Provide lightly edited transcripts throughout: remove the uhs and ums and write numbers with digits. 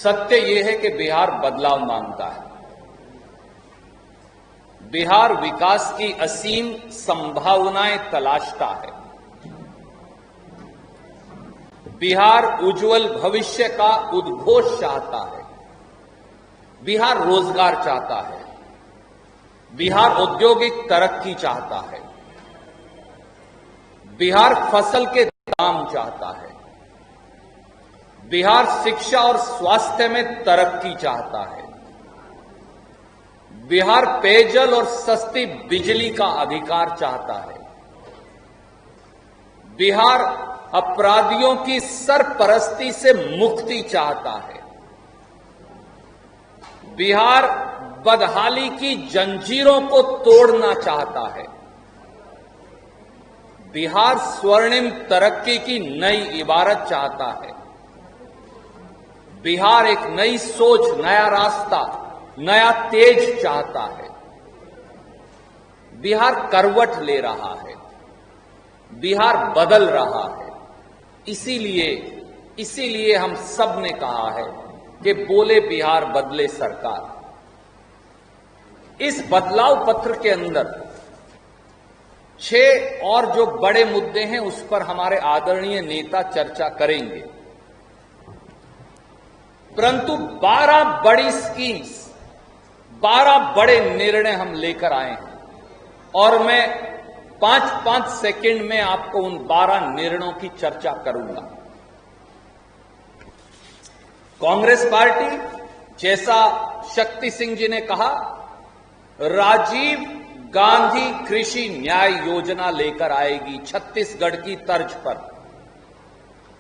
सत्य यह है कि बिहार बदलाव मांगता है। बिहार विकास की असीम संभावनाएं तलाशता है। बिहार उज्जवल भविष्य का उद्घोष चाहता है। बिहार रोजगार चाहता है। बिहार औद्योगिक तरक्की चाहता है। बिहार फसल के दाम चाहता है। बिहार शिक्षा और स्वास्थ्य में तरक्की चाहता है। बिहार पेयजल और सस्ती बिजली का अधिकार चाहता है। बिहार अपराधियों की सरपरस्ती से मुक्ति चाहता है। बिहार बदहाली की जंजीरों को तोड़ना चाहता है। बिहार स्वर्णिम तरक्की की नई इबारत चाहता है। बिहार एक नई सोच, नया रास्ता, नया तेज चाहता है। बिहार करवट ले रहा है। बिहार बदल रहा है। इसीलिए हम सब ने कहा है कि बोले बिहार बदले सरकार। इस बदलाव पत्र के अंदर 6 और जो बड़े मुद्दे हैं उस पर हमारे आदरणीय नेता चर्चा करेंगे, परंतु 12 बड़ी स्कीम्स, 12 बड़े निर्णय हम लेकर आए हैं और मैं 5-5 सेकंड में आपको उन 12 निर्णयों की चर्चा करूंगा। कांग्रेस पार्टी, जैसा शक्ति सिंह जी ने कहा, राजीव गांधी कृषि न्याय योजना लेकर आएगी छत्तीसगढ़ की तर्ज पर।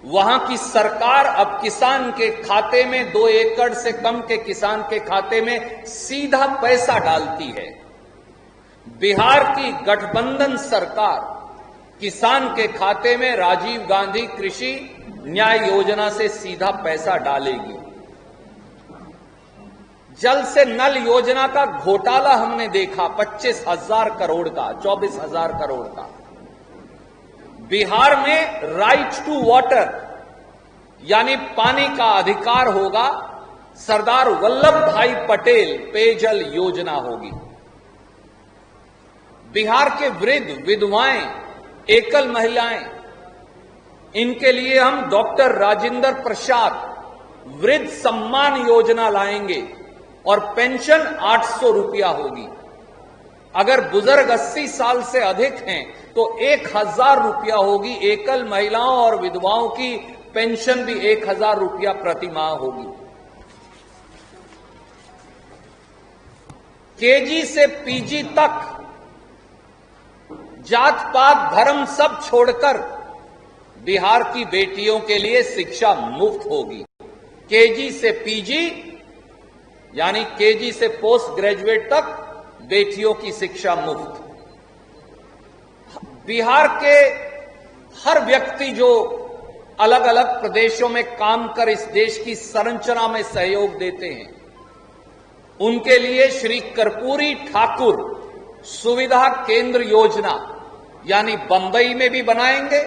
वहां की सरकार अब किसान के खाते में 2 एकड़ से कम के किसान के खाते में सीधा पैसा डालती है। बिहार की गठबंधन सरकार किसान के खाते में राजीव गांधी कृषि न्याय योजना से सीधा पैसा डालेगी। जल से नल योजना का घोटाला हमने देखा, 25,000 करोड़ का, 24,000 करोड़ का। बिहार में राइट टू वाटर यानी पानी का अधिकार होगा। सरदार वल्लभ भाई पटेल पेयजल योजना होगी। बिहार के वृद्ध, विधवाएं, एकल महिलाएं, इनके लिए हम डॉक्टर राजेंद्र प्रसाद वृद्ध सम्मान योजना लाएंगे और पेंशन 800 रुपया होगी। अगर बुजुर्ग 80 साल से अधिक हैं तो 1,000 रुपया होगी। एकल महिलाओं और विधवाओं की पेंशन भी 1,000 रुपया प्रति माह होगी। केजी से पीजी तक जात पात धर्म सब छोड़कर बिहार की बेटियों के लिए शिक्षा मुफ्त होगी। केजी से पीजी यानी केजी से पोस्ट ग्रेजुएट तक बेटियों की शिक्षा मुफ्त। बिहार के हर व्यक्ति जो अलग अलग प्रदेशों में काम कर इस देश की संरचना में सहयोग देते हैं, उनके लिए श्री कर्पूरी ठाकुर सुविधा केंद्र योजना यानी बंबई में भी बनाएंगे,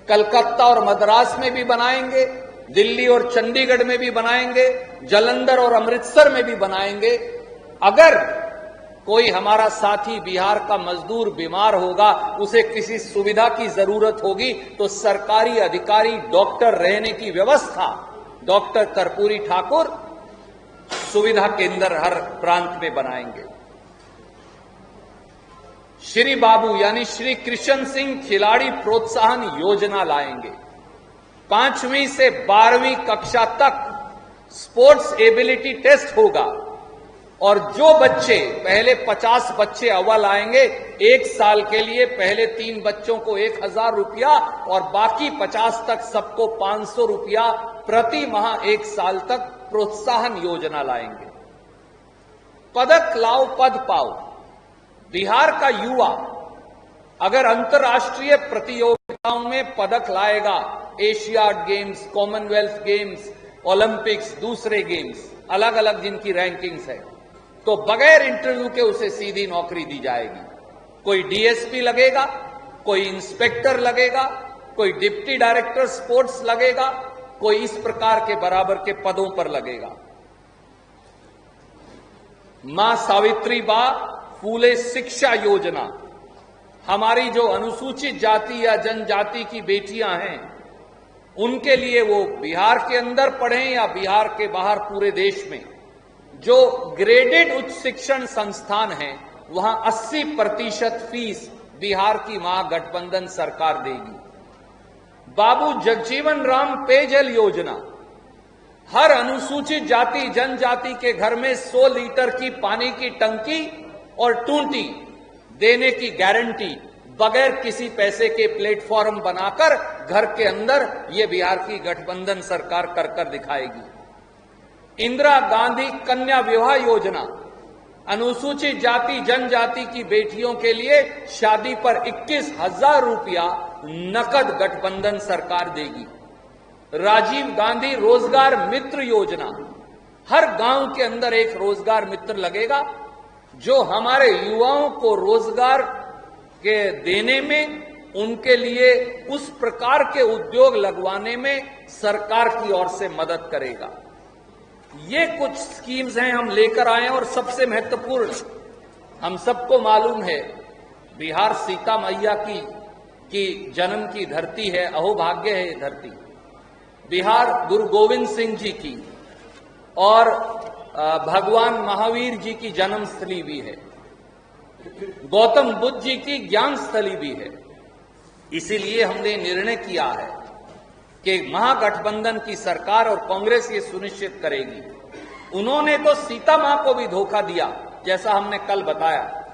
कलकत्ता और मद्रास में भी बनाएंगे, दिल्ली और चंडीगढ़ में भी बनाएंगे, जालंधर और अमृतसर में भी बनाएंगे। अगर कोई हमारा साथी बिहार का मजदूर बीमार होगा, उसे किसी सुविधा की जरूरत होगी, तो सरकारी अधिकारी डॉक्टर रहने की व्यवस्था डॉक्टर कर्पूरी ठाकुर सुविधा केंद्र हर प्रांत में बनाएंगे। श्री बाबू यानी श्री कृष्ण सिंह खिलाड़ी प्रोत्साहन योजना लाएंगे। 5वीं से 12वीं कक्षा तक स्पोर्ट्स एबिलिटी टेस्ट होगा और जो बच्चे पहले 50 बच्चे अव्वल आएंगे, 1 साल के लिए पहले 3 बच्चों को 1,000 रुपया और बाकी 50 तक सबको 500 रुपया प्रति माह 1 साल तक प्रोत्साहन योजना लाएंगे। पदक लाओ पद पाओ। बिहार का युवा अगर अंतर्राष्ट्रीय प्रतियोगिताओं में पदक लाएगा, Asiad games, Commonwealth games, Olympics, दूसरे गेम्स, अलग अलग जिनकी रैंकिंग्स है, तो बगैर इंटरव्यू के उसे सीधी नौकरी दी जाएगी। कोई डीएसपी लगेगा, कोई इंस्पेक्टर लगेगा, कोई डिप्टी डायरेक्टर स्पोर्ट्स लगेगा, कोई इस प्रकार के बराबर के पदों पर लगेगा। मां सावित्रीबा फूले शिक्षा योजना, हमारी जो अनुसूचित जाति या जनजाति की बेटियां हैं, उनके लिए वो बिहार के अंदर पढ़ें या बिहार के बाहर पूरे देश में जो ग्रेडेड उच्च शिक्षण संस्थान हैं, वहां 80% फीस बिहार की महागठबंधन सरकार देगी। बाबू जगजीवन राम पेयजल योजना, हर अनुसूचित जाति जनजाति के घर में 100 लीटर की पानी की टंकी और टूटी देने की गारंटी बगैर किसी पैसे के प्लेटफॉर्म बनाकर घर के अंदर ये बिहार की गठबंधन सरकार कर दिखाएगी। इंदिरा गांधी कन्या विवाह योजना, अनुसूचित जाति जनजाति की बेटियों के लिए शादी पर 21,000 रुपया नकद गठबंधन सरकार देगी। राजीव गांधी रोजगार मित्र योजना, हर गांव के अंदर एक रोजगार मित्र लगेगा जो हमारे युवाओं को रोजगार के देने में, उनके लिए उस प्रकार के उद्योग लगवाने में सरकार की ओर से मदद करेगा। ये कुछ स्कीम्स हैं हम लेकर आए हैं और सबसे महत्वपूर्ण, हम सबको मालूम है बिहार सीता मैया की जन्म की धरती है, अहोभाग्य है ये धरती। बिहार गुरु गोविंद सिंह जी की और भगवान महावीर जी की जन्म स्थली भी है, गौतम बुद्ध जी की ज्ञान स्थली भी है। इसीलिए हमने निर्णय किया है कि महागठबंधन की सरकार और कांग्रेस ये सुनिश्चित करेगी। उन्होंने तो सीता मां को भी धोखा दिया, जैसा हमने कल बताया।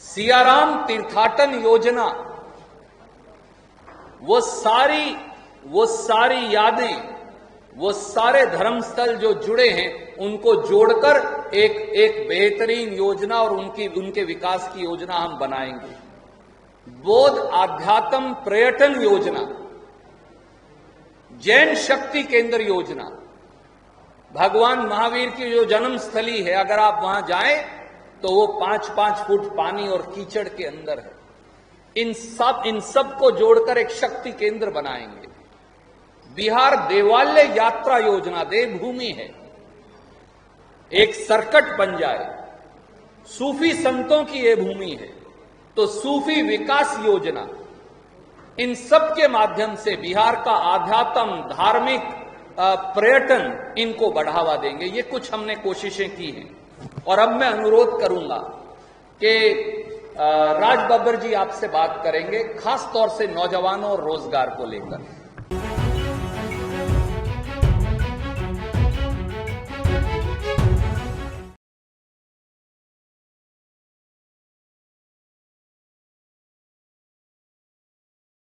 सियाराम तीर्थाटन योजना, वो सारी यादें, वो सारे धर्मस्थल जो जुड़े हैं उनको जोड़कर एक बेहतरीन योजना और उनके विकास की योजना हम बनाएंगे। बौद्ध आध्यात्म पर्यटन योजना, जैन शक्ति केंद्र योजना, भगवान महावीर की जो जन्म स्थली है, अगर आप वहां जाएं तो वो 5-5 फुट पानी और कीचड़ के अंदर है। इन सब को जोड़कर एक शक्ति केंद्र बनाएंगे। बिहार देवालय यात्रा योजना, देवभूमि है, एक सर्किट बन जाए। सूफी संतों की ये भूमि है, तो सूफी विकास योजना, इन सब के माध्यम से बिहार का आध्यात्म, धार्मिक, पर्यटन, इनको बढ़ावा देंगे। ये कुछ हमने कोशिशें की हैं। और अब मैं अनुरोध करूंगा कि राज बब्बर जी आपसे बात करेंगे, खास तौर से नौजवानों और रोजगार को लेकर।